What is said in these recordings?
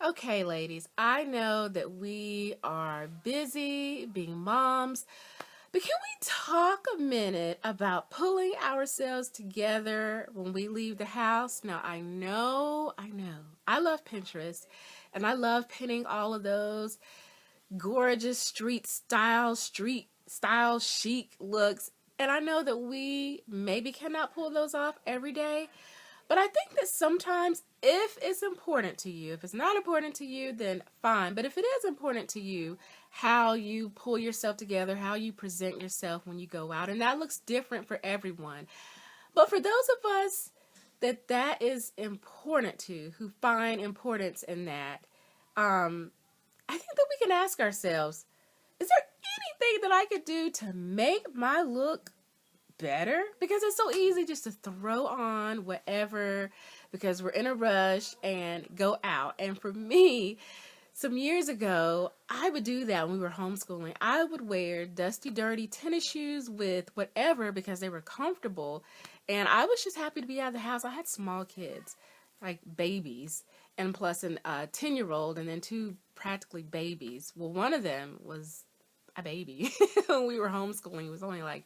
Okay, ladies, I know that we are busy being moms, but can we talk a minute about pulling ourselves together when we leave the house? Now, I love Pinterest, and I love pinning all of those gorgeous street style chic looks. And I know that we maybe cannot pull those off every day, but I think that sometimes if it's important to you, if it's not important to you, then fine. But if it is important to you, how you pull yourself together, how you present yourself when you go out, and that looks different for everyone. But for those of us that is important to, who find importance in that, I think that we can ask ourselves, is there anything that I could do to make my look better? Because it's so easy just to throw on whatever because we're in a rush and go out. And for me, some years ago, I would do that when we were homeschooling. I would wear dusty, dirty tennis shoes with whatever because they were comfortable. And I was just happy to be out of the house. I had small kids, like babies, and plus a 10-year-old and then two practically babies. Well, one of them was a baby when we were homeschooling. It was only like,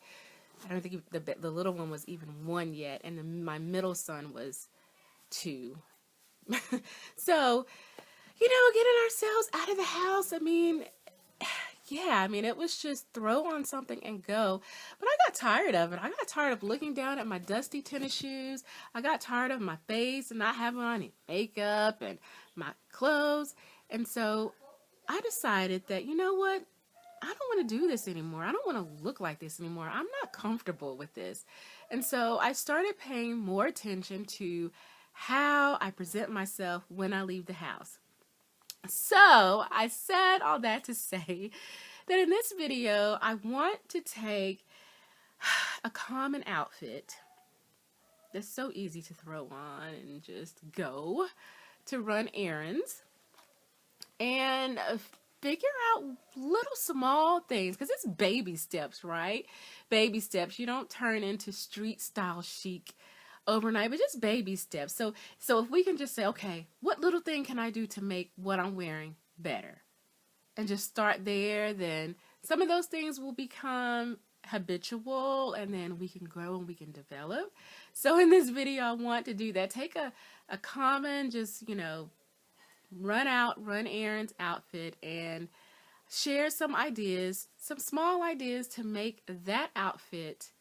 I don't think the little one was even 1 yet, and my middle son was 2. So, getting ourselves out of the house, it was just throw on something and go. But I got tired of it. I got tired of looking down at my dusty tennis shoes. I got tired of my face and not having on any makeup and my clothes. And so I decided that, you know what? I don't want to do this anymore. I don't want to look like this anymore. I'm not comfortable with this. And so I started paying more attention to how I present myself when I leave the house. So I said all that to say that in this video, I want to take a common outfit that's so easy to throw on and just go to run errands and figure out little small things, because it's baby steps, right? Baby steps. You don't turn into street style chic overnight, but just baby steps. So if we can just say, okay, what little thing can I do to make what I'm wearing better? And just start there, then some of those things will become habitual, and then we can grow and we can develop. So in this video, I want to do that. Take a common, just, run errands outfit and share some ideas, some small ideas to make that outfit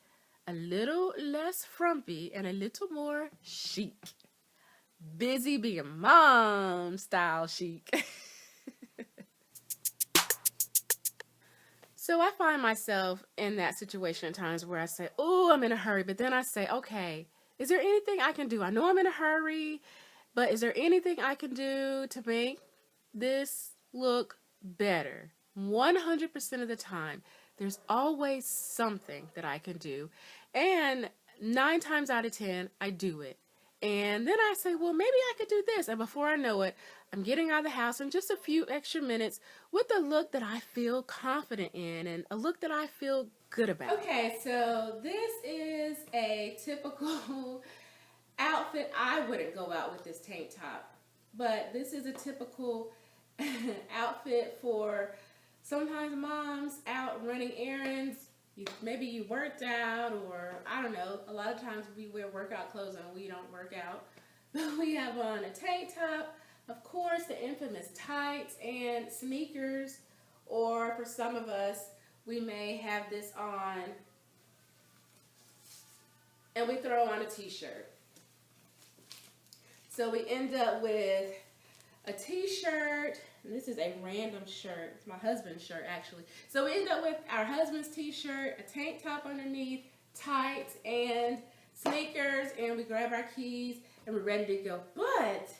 a little less frumpy and a little more chic. Busy being mom style chic. So I find myself in that situation at times where I say, oh, I'm in a hurry. But then I say, okay, is there anything I can do? I know I'm in a hurry, but is there anything I can do to make this look better? 100% of the time, there's always something that I can do. And 9 times out of 10, I do it. And then I say, well, maybe I could do this. And before I know it, I'm getting out of the house in just a few extra minutes with a look that I feel confident in and a look that I feel good about. Okay, so this is a typical outfit. I wouldn't go out with this tank top, but this is a typical outfit for sometimes moms out running errands. Maybe you worked out, or I don't know. A lot of times we wear workout clothes and we don't work out. But we have on a tank top, of course, the infamous tights and sneakers, or for some of us, we may have this on and we throw on a t-shirt. So we end up with a t-shirt, and this is a random shirt. It's my husband's shirt, actually. So we end up with our husband's t-shirt, a tank top underneath, tights, and sneakers, and we grab our keys, and we're ready to go. But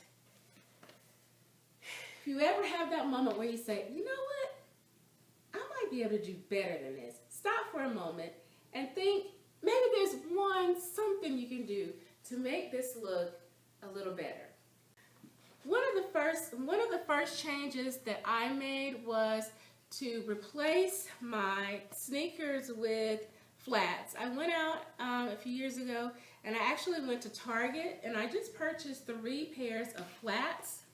if you ever have that moment where you say, you know what? I might be able to do better than this. Stop for a moment and think, maybe there's something you can do to make this look a little better. One of the first changes that I made was to replace my sneakers with flats. I went out a few years ago and I actually went to Target and I just purchased 3 pairs of flats.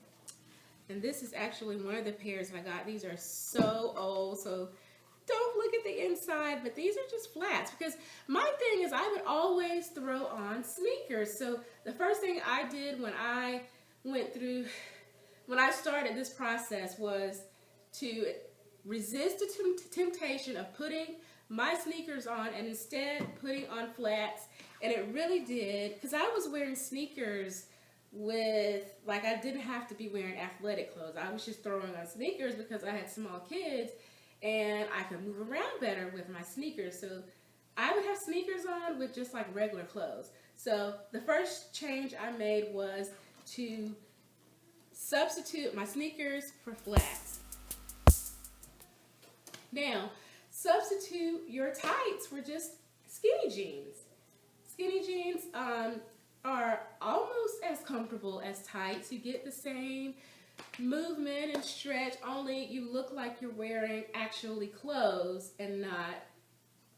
And this is actually one of the pairs I got. These are so old, so don't look at the inside, but these are just flats, because my thing is I would always throw on sneakers. So the first thing I did when I started this process was to resist the temptation of putting my sneakers on and instead putting on flats. And it really did, because I was wearing sneakers with, like, I didn't have to be wearing athletic clothes. I was just throwing on sneakers because I had small kids and I could move around better with my sneakers. So I would have sneakers on with just like regular clothes. So the first change I made was to substitute my sneakers for flats. Now, substitute your tights for just skinny jeans. Skinny jeans are almost as comfortable as tights. You get the same movement and stretch, only you look like you're wearing actually clothes and not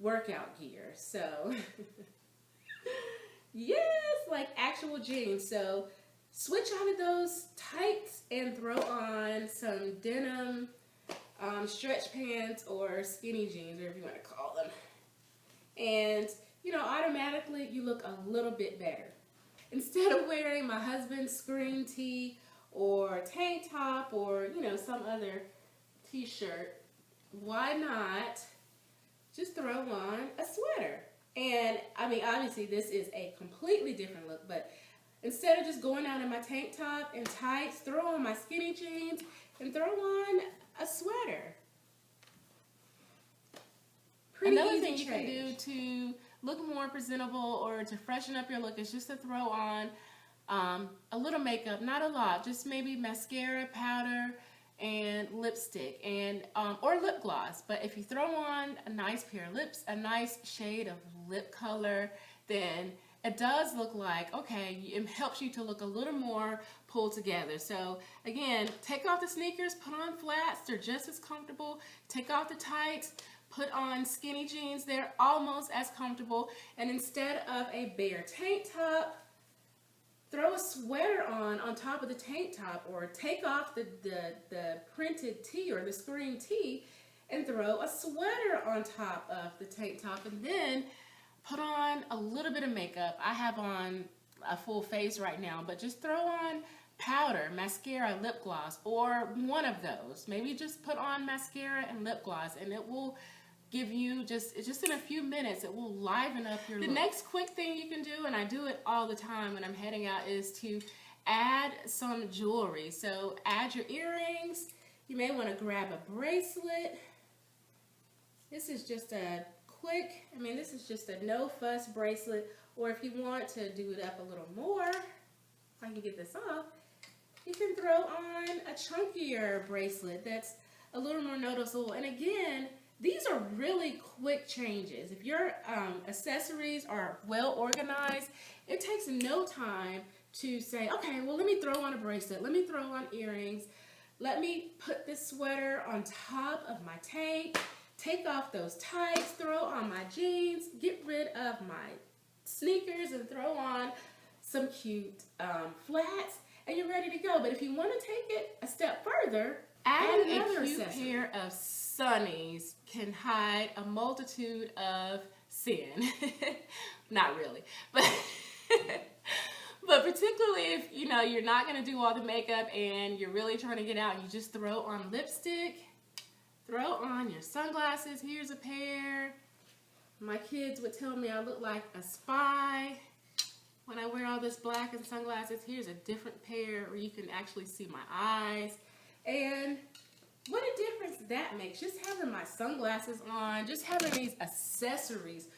workout gear. So yes, like actual jeans. So switch out of those tights and throw on some denim stretch pants or skinny jeans, or whatever you want to call them. And you know, automatically you look a little bit better. Instead of wearing my husband's screen tee or tank top or, you know, some other t-shirt, why not just throw on a sweater? And I mean, obviously this is a completely different look, but instead of just going out in my tank top and tights, throw on my skinny jeans and throw on a sweater. Pretty Another easy thing you can change. do to look more presentable or to freshen up your look is just to throw on a little makeup, not a lot, just maybe mascara, powder, and lipstick, and or lip gloss. But if you throw on a nice pair of lips, a nice shade of lip color, then it does look like, okay, it helps you to look a little more pulled together. So again, take off the sneakers, put on flats, they're just as comfortable. Take off the tights, put on skinny jeans, they're almost as comfortable. And instead of a bare tank top, throw a sweater on top of the tank top, or take off the printed tee or the screen tee and throw a sweater on top of the tank top, and then put on a little bit of makeup. I have on a full face right now, but just throw on powder, mascara, lip gloss, or one of those. Maybe just put on mascara and lip gloss, and it will give you just in a few minutes, it will liven up your look. The next quick thing you can do, and I do it all the time when I'm heading out, is to add some jewelry. So add your earrings. You may want to grab a bracelet. This is just a quick, this is just a no fuss bracelet, or if you want to do it up a little more, I can get this off, you can throw on a chunkier bracelet that's a little more noticeable. And again, these are really quick changes. If your accessories are well organized, it takes no time to say, okay, well, let me throw on a bracelet, let me throw on earrings, let me put this sweater on top of my tank, take off those tights, throw on my jeans, get rid of my sneakers, and throw on some cute flats, and you're ready to go. But if you want to take it a step further, add another a cute accessory. pair of sunnies can hide a multitude of sin. Not really, but but particularly if you're not going to do all the makeup and you're really trying to get out, you just throw on lipstick, throw on your sunglasses. Here's a pair. My kids would tell me I look like a spy when I wear all this black and sunglasses. Here's a different pair where you can actually see my eyes. And what a difference that makes. Just having my sunglasses on, just having these accessories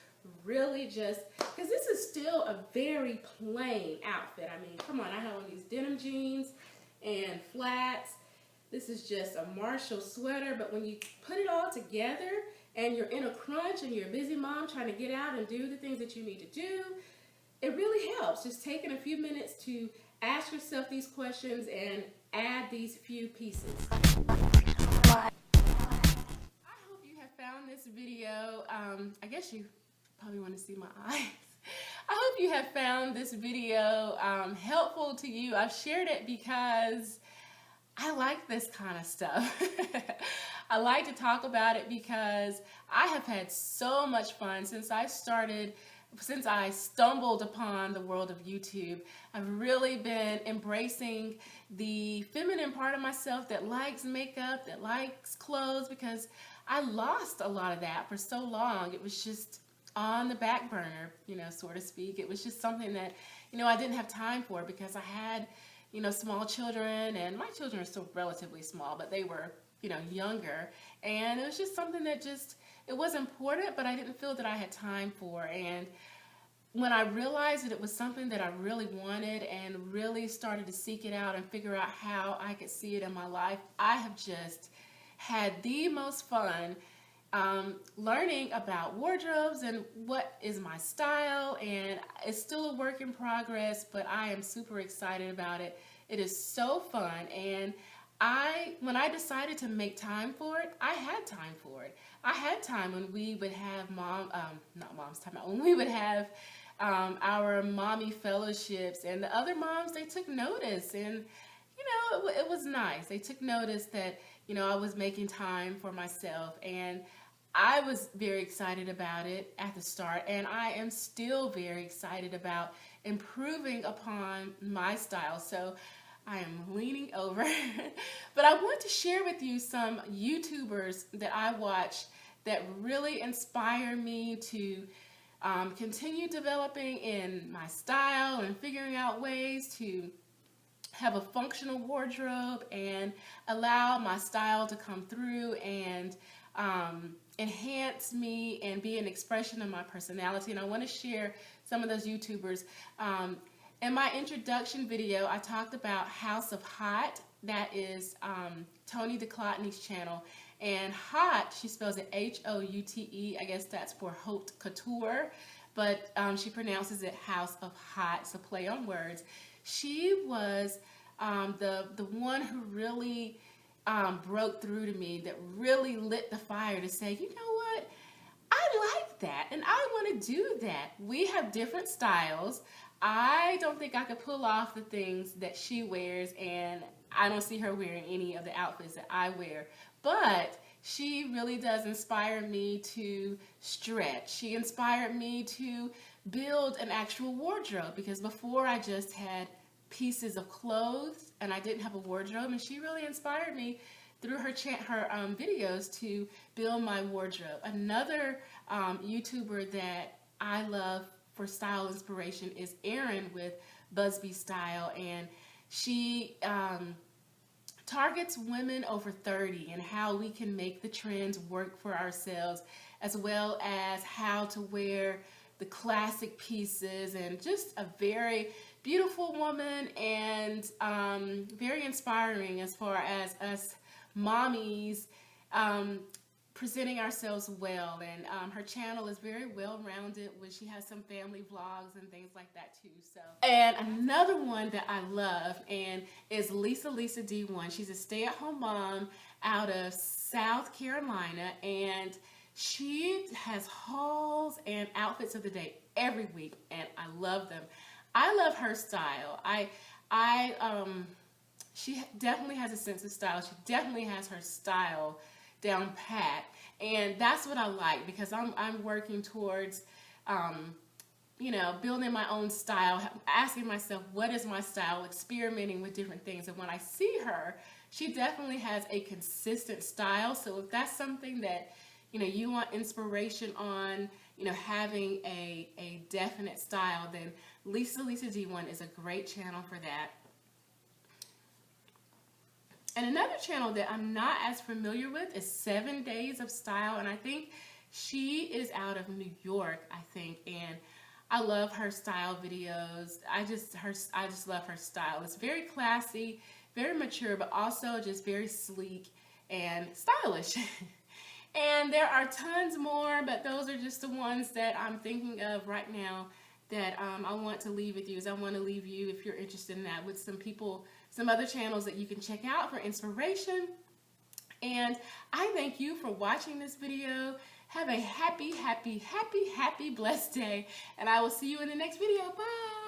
really just, because this is still a very plain outfit. Come on, I have on these denim jeans and flats. This is just a Marshall sweater, but when you put it all together and you're in a crunch and you're a busy mom trying to get out and do the things that you need to do, it really helps. Just taking a few minutes to ask yourself these questions and add these few pieces. I hope you have found this video, I guess you probably want to see my eyes. I hope you have found this video helpful to you. I've shared it because I like this kind of stuff. I like to talk about it because I have had so much fun since I stumbled upon the world of YouTube. I've really been embracing the feminine part of myself that likes makeup, that likes clothes, because I lost a lot of that for so long. It was just on the back burner, so to speak. It was just something that, I didn't have time for because I had, small children, and my children are still relatively small, but they were, younger. And it was just something that it was important, but I didn't feel that I had time for. And when I realized that it was something that I really wanted and really started to seek it out and figure out how I could see it in my life, I have just had the most fun learning about wardrobes and what is my style. And it's still a work in progress, but I am super excited about it. It is so fun. And when I decided to make time for it, I had time for it. I had time when we would have when we would have our mommy fellowships, and the other moms, they took notice, and it was nice. They took notice that I was making time for myself, and I was very excited about it at the start, and I am still very excited about improving upon my style. So I am leaning over, but I want to share with you some YouTubers that I watch that really inspire me to continue developing in my style and figuring out ways to have a functional wardrobe and allow my style to come through and enhance me and be an expression of my personality. And I want to share some of those YouTubers. In my introduction video, I talked about House of Hot. That is Tony DeClotney's channel. And Hot, she spells it Houte. I guess that's for haute couture, but she pronounces it House of Hot. It's a play on words. She was the one who really broke through to me, that really lit the fire to say, you know what? I like that, and I want to do that. We have different styles. I don't think I could pull off the things that she wears, and I don't see her wearing any of the outfits that I wear. But she really does inspire me to stretch. She inspired me to build an actual wardrobe, because before I just had pieces of clothes and I didn't have a wardrobe, and she really inspired me through her videos to build my wardrobe. Another YouTuber that I love for style inspiration is Erin with Busby Style, and she targets women over 30 and how we can make the trends work for ourselves, as well as how to wear the classic pieces, and just a very beautiful woman, and very inspiring as far as us mommies presenting ourselves well. And her channel is very well-rounded, when she has some family vlogs and things like that too. So, and another one that I love and is Lisa D1. She's a stay-at-home mom out of South Carolina, and she has hauls and outfits of the day every week, and I love them. I love her style. She definitely has a sense of style. She definitely has her style down pat, and that's what I like, because I'm working towards building my own style, asking myself, what is my style, experimenting with different things. And when I see her, she definitely has a consistent style. So if that's something that you want inspiration on, having a definite style, then Lisa D1 is a great channel for that. And another channel that I'm not as familiar with is 7 Days of Style, and I think she is out of New York, I think, and I love her style videos. I just love her style. It's very classy, very mature, but also just very sleek and stylish. And there are tons more, but those are just the ones that I'm thinking of right now that I want to leave with you. I want to leave you, if you're interested in that, with some other channels that you can check out for inspiration. And I thank you for watching this video. Have a happy, blessed day. And I will see you in the next video. Bye.